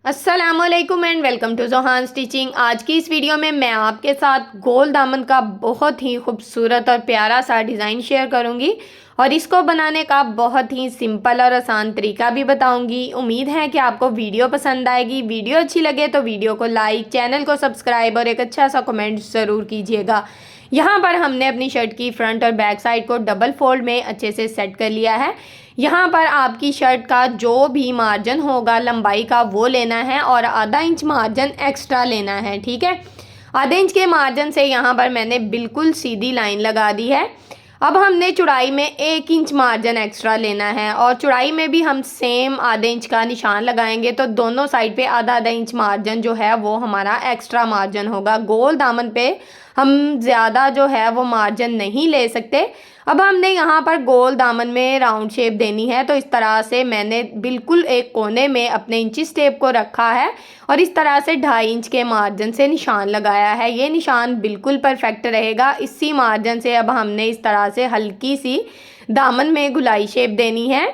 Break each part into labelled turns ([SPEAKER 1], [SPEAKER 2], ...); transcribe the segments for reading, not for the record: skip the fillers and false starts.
[SPEAKER 1] अस्सलामुअलैकुम and welcome to Johan stitching. आज की इस वीडियो में मैं आपके साथ गोल दामन का बहुत ही खूबसूरत और प्यारा सा डिज़ाइन शेयर करूंगी और इसको बनाने का बहुत ही सिंपल और आसान तरीका भी बताऊंगी। उम्मीद है कि आपको वीडियो पसंद आएगी। वीडियो अच्छी लगे तो वीडियो को लाइक, चैनल को सब्सक्राइब और एक अच्छा सा कमेंट ज़रूर कीजिएगा। यहाँ पर हमने अपनी शर्ट की फ्रंट और बैक साइड को डबल फोल्ड में अच्छे से सेट कर लिया है। यहाँ पर आपकी शर्ट का जो भी मार्जिन होगा लंबाई का वो लेना है और आधा इंच मार्जिन एक्स्ट्रा लेना है। ठीक है, आधे इंच के मार्जिन से यहाँ पर मैंने बिल्कुल सीधी लाइन लगा दी है। अब हमने चौड़ाई में 1 इंच मार्जिन एक्स्ट्रा लेना है और चौड़ाई में भी हम सेम आधे इंच का निशान लगाएंगे, तो दोनों साइड पे आधा आधा इंच मार्जिन जो है वो हमारा एक्स्ट्रा मार्जिन होगा। गोल दामन पे हम ज़्यादा जो है वो मार्जिन नहीं ले सकते। अब हमने यहाँ पर गोल दामन में राउंड शेप देनी है, तो इस तरह से मैंने बिल्कुल एक कोने में अपने इंचिस टेप को रखा है और इस तरह से 2.5 इंच के मार्जिन से निशान लगाया है। ये निशान बिल्कुल परफेक्ट रहेगा। इसी मार्जिन से अब हमने इस तरह से हल्की सी दामन में गुलाई शेप देनी है।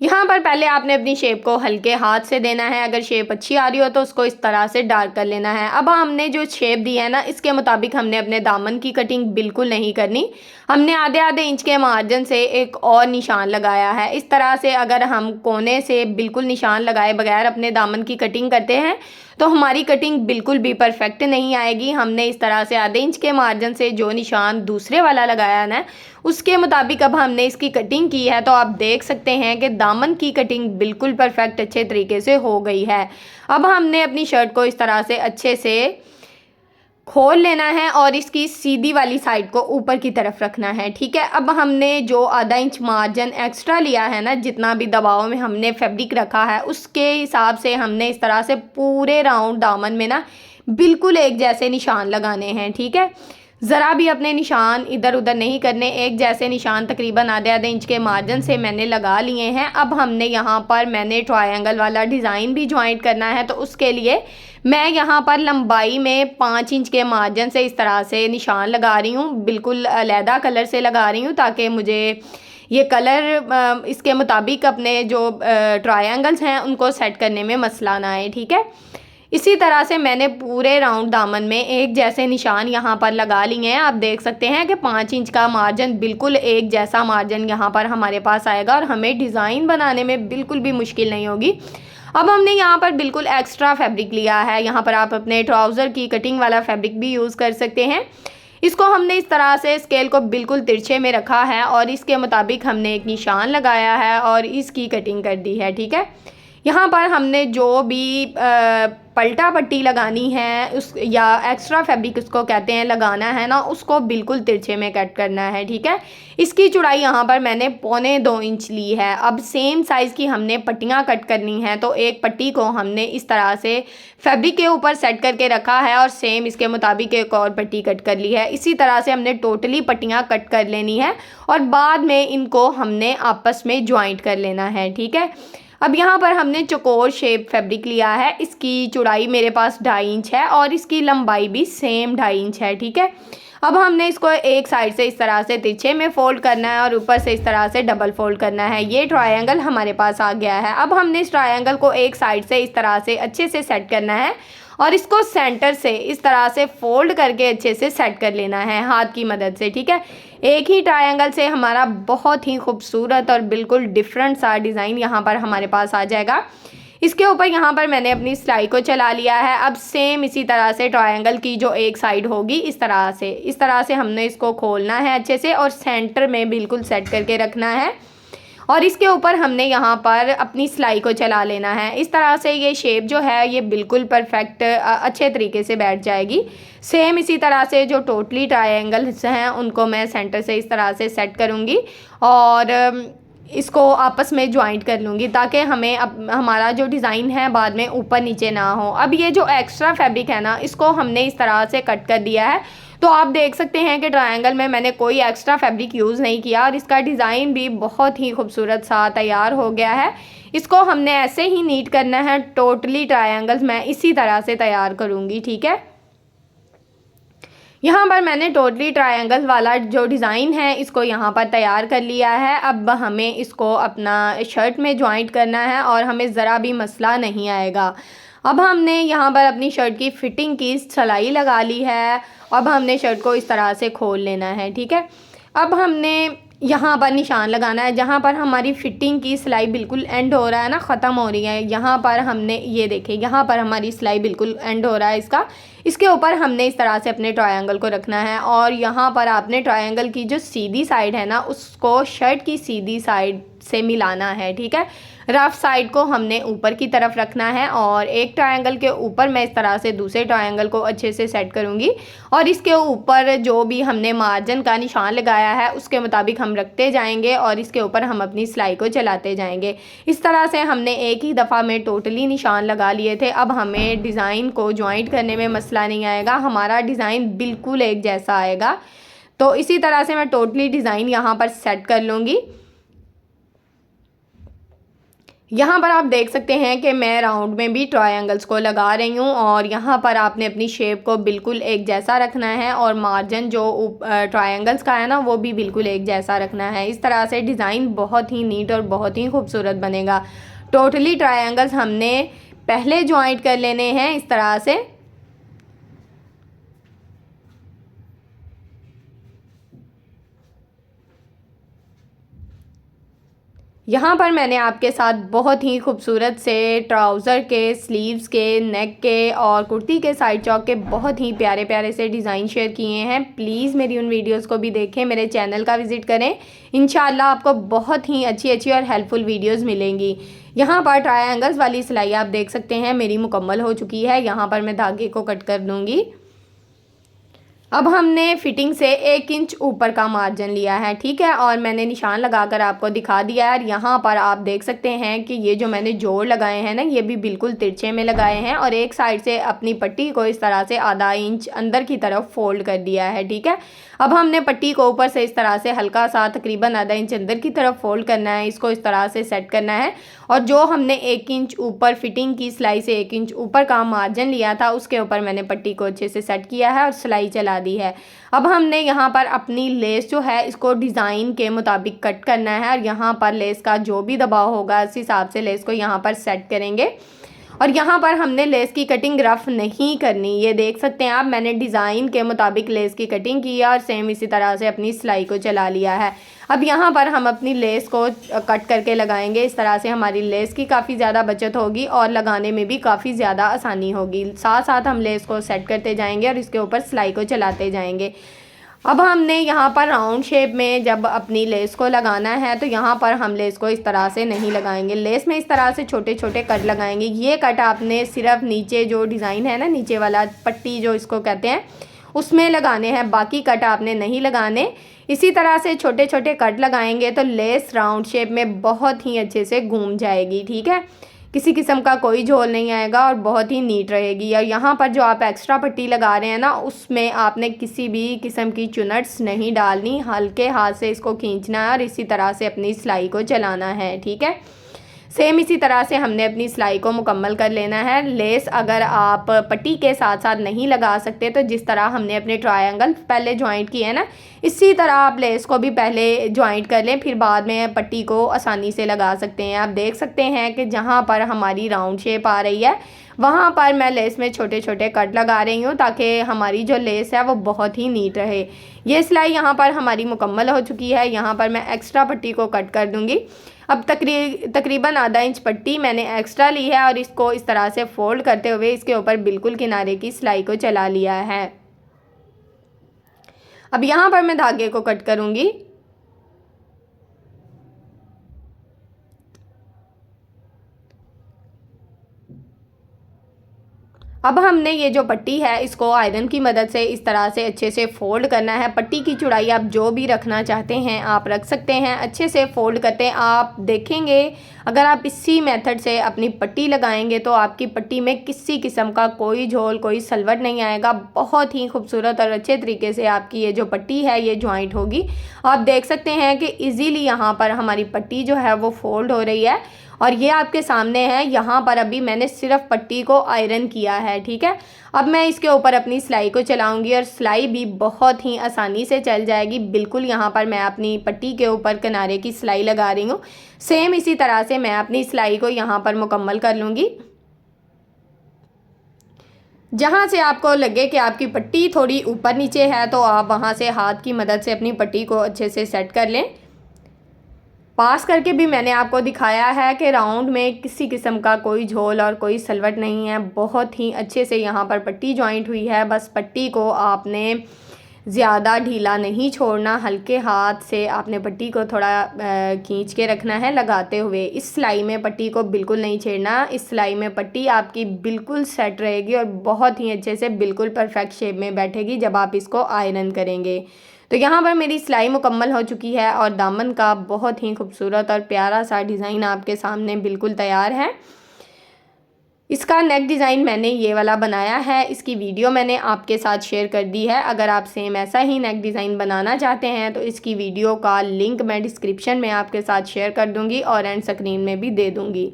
[SPEAKER 1] यहाँ पर पहले आपने अपनी शेप को हल्के हाथ से देना है। अगर शेप अच्छी आ रही हो तो उसको इस तरह से डार्क कर लेना है। अब हमने जो शेप दी है ना, इसके मुताबिक हमने अपने दामन की कटिंग बिल्कुल नहीं करनी। हमने आधे आधे इंच के मार्जिन से एक और निशान लगाया है। इस तरह से अगर हम कोने से बिल्कुल निशान लगाए बगैर अपने दामन की कटिंग करते हैं तो हमारी कटिंग बिल्कुल भी परफेक्ट नहीं आएगी। हमने इस तरह से आधे इंच के मार्जिन से जो निशान दूसरे वाला लगाया ना, उसके मुताबिक अब हमने इसकी कटिंग की है। तो आप देख सकते हैं कि दामन की कटिंग बिल्कुल परफेक्ट अच्छे तरीके से हो गई है। अब हमने अपनी शर्ट को इस तरह से अच्छे से खोल लेना है और इसकी सीधी वाली साइड को ऊपर की तरफ रखना है। ठीक है, अब हमने जो आधा इंच मार्जिन एक्स्ट्रा लिया है ना, जितना भी दबाव में हमने फैब्रिक रखा है उसके हिसाब से हमने इस तरह से पूरे राउंड दामन में ना बिल्कुल एक जैसे निशान लगाने हैं। ठीक है, ज़रा भी अपने निशान इधर उधर नहीं करने, एक जैसे निशान तकरीबन आधे आधे इंच के मार्जिन से मैंने लगा लिए हैं। अब हमने यहाँ पर मैंने ट्रायंगल वाला डिज़ाइन भी ज्वाइंट करना है, तो उसके लिए मैं यहाँ पर लंबाई में 5 इंच के मार्जिन से इस तरह से निशान लगा रही हूँ। बिल्कुल अलहदा कलर से लगा रही हूँ ताकि मुझे ये कलर इसके मुताबिक अपने जो ट्रायंगल्स हैं उनको सेट करने में मसला ना आए। ठीक है, इसी तरह से मैंने पूरे राउंड दामन में एक जैसे निशान यहाँ पर लगा लिए हैं। आप देख सकते हैं कि 5 इंच का मार्जिन बिल्कुल एक जैसा मार्जिन यहाँ पर हमारे पास आएगा और हमें डिज़ाइन बनाने में बिल्कुल भी मुश्किल नहीं होगी। अब हमने यहाँ पर बिल्कुल एक्स्ट्रा फैब्रिक लिया है। यहाँ पर आप अपने ट्राउज़र की कटिंग वाला फैब्रिक भी यूज़ कर सकते हैं। इसको हमने इस तरह से स्केल को बिल्कुल तिरछे में रखा है और इसके मुताबिक हमने एक निशान लगाया है और इसकी कटिंग कर दी है। ठीक है, यहाँ पर हमने जो भी पलटा पट्टी लगानी है उस या एक्स्ट्रा फैब्रिक उसको कहते हैं लगाना है ना, उसको बिल्कुल तिरछे में कट करना है। ठीक है, इसकी चौड़ाई यहाँ पर मैंने 1.25 इंच ली है। अब सेम साइज़ की हमने पट्टियाँ कट करनी है, तो एक पट्टी को हमने इस तरह से फैब्रिक के ऊपर सेट करके रखा है और सेम इसके मुताबिक एक और पट्टी कट कर ली है। इसी तरह से हमने टोटली पट्टियाँ कट कर लेनी है और बाद में इनको हमने आपस में ज्वाइंट कर लेना है। ठीक है, अब यहाँ पर हमने चौकोर शेप फैब्रिक लिया है। इसकी चौड़ाई मेरे पास 2.5 इंच है और इसकी लंबाई भी सेम 2.5 इंच है। ठीक है, अब हमने इसको एक साइड से इस तरह से तिरछे में फोल्ड करना है और ऊपर से इस तरह से डबल फोल्ड करना है। ये ट्रायंगल हमारे पास आ गया है। अब हमने इस ट्रायंगल को एक साइड से इस तरह से अच्छे से सेट करना है और इसको सेंटर से इस तरह से फोल्ड करके अच्छे से सेट कर लेना है हाथ की मदद से। ठीक है, एक ही ट्रायंगल से हमारा बहुत ही खूबसूरत और बिल्कुल डिफरेंट सा डिज़ाइन यहाँ पर हमारे पास आ जाएगा। इसके ऊपर यहाँ पर मैंने अपनी सिलाई को चला लिया है। अब सेम इसी तरह से ट्रायंगल की जो एक साइड होगी इस तरह से हमने इसको खोलना है अच्छे से और सेंटर में बिल्कुल सेट करके रखना है और इसके ऊपर हमने यहाँ पर अपनी सिलाई को चला लेना है। इस तरह से ये शेप जो है ये बिल्कुल परफेक्ट अच्छे तरीके से बैठ जाएगी। सेम इसी तरह से जो टोटली ट्रायंगल्स हैं उनको मैं सेंटर से इस तरह से सेट करूँगी और इसको आपस में ज्वाइंट कर लूँगी ताकि हमें अब हमारा जो डिज़ाइन है बाद में ऊपर नीचे ना हो। अब ये जो एक्स्ट्रा फैब्रिक है ना, इसको हमने इस तरह से कट कर दिया है। तो आप देख सकते हैं कि ट्रायंगल में मैंने कोई एक्स्ट्रा फैब्रिक यूज़ नहीं किया और इसका डिज़ाइन भी बहुत ही खूबसूरत सा तैयार हो गया है। इसको हमने ऐसे ही नीट करना है। टोटली ट्रायंगल्स मैं इसी तरह से तैयार करूँगी। ठीक है, यहाँ पर मैंने टोटली ट्रायंगल वाला जो डिज़ाइन है इसको यहाँ पर तैयार कर लिया है। अब हमें इसको अपना शर्ट में जॉइंट करना है और हमें ज़रा भी मसला नहीं आएगा। अब हमने यहाँ पर अपनी शर्ट की फ़िटिंग की सिलाई लगा ली है। अब हमने शर्ट को इस तरह से खोल लेना है, ठीक है। अब हमने यहाँ पर निशान लगाना है जहाँ पर हमारी फ़िटिंग की सिलाई बिल्कुल एंड हो रहा है ना, ख़त्म हो रही है। यहाँ पर हमने ये देखें, यहाँ पर हमारी सिलाई बिल्कुल एंड हो रहा है इसका। इसके ऊपर हमने इस तरह से अपने ट्रायंगल को रखना है और यहाँ पर आपने ट्रायंगल की जो सीधी साइड है ना उसको शर्ट की सीधी साइड से मिलाना है, ठीक है। रफ साइड को हमने ऊपर की तरफ रखना है और एक ट्रायंगल के ऊपर मैं इस तरह से दूसरे ट्रायंगल को अच्छे से सेट करूँगी और इसके ऊपर जो भी हमने मार्जिन का निशान लगाया है उसके मुताबिक हम रखते जाएंगे और इसके ऊपर हम अपनी सिलाई को चलाते जाएंगे। इस तरह से हमने एक ही दफ़ा में टोटली निशान लगा लिए थे। अब हमें डिज़ाइन को जॉइंट करने में मसला नहीं आएगा, हमारा डिज़ाइन बिल्कुल एक जैसा आएगा। तो इसी तरह से मैं टोटली डिज़ाइन यहाँ पर सेट कर लूँगी। यहाँ पर आप देख सकते हैं कि मैं राउंड में भी ट्रायंगल्स को लगा रही हूँ और यहाँ पर आपने अपनी शेप को बिल्कुल एक जैसा रखना है और मार्जिन जो ट्रायंगल्स का है ना वो भी बिल्कुल एक जैसा रखना है। इस तरह से डिज़ाइन बहुत ही नीट और बहुत ही खूबसूरत बनेगा। टोटली ट्रायंगल्स हमने पहले जॉइंट कर लेने हैं इस तरह से। यहाँ पर मैंने आपके साथ बहुत ही खूबसूरत से ट्राउज़र के, स्लीव्स के, नेक के और कुर्ती के साइड चौक के बहुत ही प्यारे प्यारे से डिज़ाइन शेयर किए हैं। प्लीज़ मेरी उन वीडियोस को भी देखें, मेरे चैनल का विज़िट करें। इंशाल्लाह आपको बहुत ही अच्छी अच्छी और हेल्पफुल वीडियोस मिलेंगी। यहाँ पर ट्रायंगल्स वाली सिलाई आप देख सकते हैं मेरी मुकम्मल हो चुकी है। यहाँ पर मैं धागे को कट कर दूँगी। अब हमने फिटिंग से 1 इंच ऊपर का मार्जिन लिया है, ठीक है, और मैंने निशान लगाकर आपको दिखा दिया है। यहाँ पर आप देख सकते हैं कि ये जो मैंने जोड़ लगाए हैं ना ये भी बिल्कुल तिरछे में लगाए हैं और एक साइड से अपनी पट्टी को इस तरह से आधा इंच अंदर की तरफ फोल्ड कर दिया है, ठीक है। अब हमने पट्टी को ऊपर से इस तरह से हल्का सा तकरीबन आधा इंच अंदर की तरफ फोल्ड करना है, इसको इस तरह से सेट करना है और जो हमने 1 इंच ऊपर फिटिंग की सिलाई से 1 इंच ऊपर का मार्जिन लिया था उसके ऊपर मैंने पट्टी को अच्छे से सेट किया है और सिलाई चला दी है। अब हमने यहाँ पर अपनी लेस जो है इसको डिज़ाइन के मुताबिक कट करना है और यहाँ पर लेस का जो भी दबाव होगा उस हिसाब से लेस को यहाँ पर सेट करेंगे। और यहाँ पर हमने लेस की कटिंग रफ़ नहीं करनी, ये देख सकते हैं आप, मैंने डिज़ाइन के मुताबिक लेस की कटिंग की है और सेम इसी तरह से अपनी सिलाई को चला लिया है। अब यहाँ पर हम अपनी लेस को कट करके लगाएंगे। इस तरह से हमारी लेस की काफ़ी ज़्यादा बचत होगी और लगाने में भी काफ़ी ज़्यादा आसानी होगी। साथ साथ हम लेस को सेट करते जाएंगे और इसके ऊपर सिलाई को चलाते जाएंगे। अब हमने यहाँ पर राउंड शेप में जब अपनी लेस को लगाना है तो यहाँ पर हम लेस को इस तरह से नहीं लगाएंगे, लेस में इस तरह से छोटे छोटे कट लगाएंगे। ये कट आपने सिर्फ नीचे जो डिज़ाइन है ना, नीचे वाला पट्टी जो इसको कहते हैं उसमें लगाने हैं, बाकी कट आपने नहीं लगाने। इसी तरह से छोटे छोटे कट लगाएंगे तो लेस राउंड शेप में बहुत ही अच्छे से घूम जाएगी, ठीक है, किसी किस्म का कोई झोल नहीं आएगा और बहुत ही नीट रहेगी। और यहाँ पर जो आप एक्स्ट्रा पट्टी लगा रहे हैं ना उसमें आपने किसी भी किस्म की चुनट्स नहीं डालनी, हल्के हाथ से इसको खींचना है और इसी तरह से अपनी सिलाई को चलाना है, ठीक है। सेम इसी तरह से हमने अपनी सिलाई को मुकम्मल कर लेना है। लेस अगर आप पट्टी के साथ साथ नहीं लगा सकते तो जिस तरह हमने अपने ट्रायंगल पहले जॉइंट किए हैं ना इसी तरह आप लेस को भी पहले जॉइंट कर लें, फिर बाद में पट्टी को आसानी से लगा सकते हैं। आप देख सकते हैं कि जहाँ पर हमारी राउंड शेप आ रही है वहाँ पर मैं लेस में छोटे छोटे कट लगा रही हूँ ताकि हमारी जो लेस है वो बहुत ही नीट रहे। ये सिलाई यहाँ पर हमारी मुकम्मल हो चुकी है। यहाँ पर मैं एक्स्ट्रा पट्टी को कट कर दूँगी। अब तकरीबन आधा इंच पट्टी मैंने एक्स्ट्रा ली है और इसको इस तरह से फोल्ड करते हुए इसके ऊपर बिल्कुल किनारे की सिलाई को चला लिया है। अब यहाँ पर मैं धागे को कट करूँगी। अब हमने ये जो पट्टी है इसको आयरन की मदद से इस तरह से अच्छे से फ़ोल्ड करना है। पट्टी की चौड़ाई आप जो भी रखना चाहते हैं आप रख सकते हैं। अच्छे से फ़ोल्ड करते हैं, आप देखेंगे अगर आप इसी मेथड से अपनी पट्टी लगाएंगे तो आपकी पट्टी में किसी किस्म का कोई झोल, कोई सलवट नहीं आएगा। बहुत ही खूबसूरत और अच्छे तरीके से आपकी ये जो पट्टी है ये जॉइंट होगी। आप देख सकते हैं कि इजीली यहाँ पर हमारी पट्टी जो है वो फोल्ड हो रही है और ये आपके सामने है। यहाँ पर अभी मैंने सिर्फ पट्टी को आयरन किया है, ठीक है। अब मैं इसके ऊपर अपनी सिलाई को चलाऊंगी और सिलाई भी बहुत ही आसानी से चल जाएगी। बिल्कुल यहाँ पर मैं अपनी पट्टी के ऊपर किनारे की सिलाई लगा रही हूँ। सेम इसी तरह से मैं अपनी सिलाई को यहाँ पर मुकम्मल कर लूँगी। जहाँ से आपको लगे कि आपकी पट्टी थोड़ी ऊपर नीचे है तो आप वहाँ से हाथ की मदद से अपनी पट्टी को अच्छे से सेट कर लें। पास करके भी मैंने आपको दिखाया है कि राउंड में किसी किस्म का कोई झोल और कोई सलवट नहीं है। बहुत ही अच्छे से यहाँ पर पट्टी जॉइंट हुई है। बस पट्टी को आपने ज़्यादा ढीला नहीं छोड़ना, हल्के हाथ से आपने पट्टी को थोड़ा खींच के रखना है लगाते हुए। इस सिलाई में पट्टी को बिल्कुल नहीं छेड़ना। इस सिलाई में पट्टी आपकी बिल्कुल सेट रहेगी और बहुत ही अच्छे से बिल्कुल परफेक्ट शेप में बैठेगी जब आप इसको आयरन करेंगे। तो यहाँ पर मेरी सिलाई मुकम्मल हो चुकी है और दामन का बहुत ही खूबसूरत और प्यारा सा डिज़ाइन आपके सामने बिल्कुल तैयार है। इसका नेक डिज़ाइन मैंने ये वाला बनाया है। इसकी वीडियो मैंने आपके साथ शेयर कर दी है। अगर आप सेम ऐसा ही नेक डिज़ाइन बनाना चाहते हैं तो इसकी वीडियो का लिंक मैं डिस्क्रिप्शन में आपके साथ शेयर कर दूँगी और एंड स्क्रीन में भी दे दूँगी।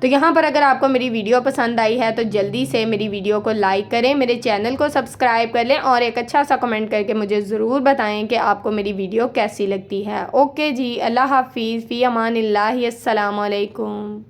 [SPEAKER 1] तो यहाँ पर अगर आपको मेरी वीडियो पसंद आई है तो जल्दी से मेरी वीडियो को लाइक करें, मेरे चैनल को सब्सक्राइब कर लें और एक अच्छा सा कमेंट करके मुझे ज़रूर बताएं कि आपको मेरी वीडियो कैसी लगती है। ओके जी, अल्लाह हाफिज़, फ़ी अमानिल्लाह, अस्सलाम वालेकुम।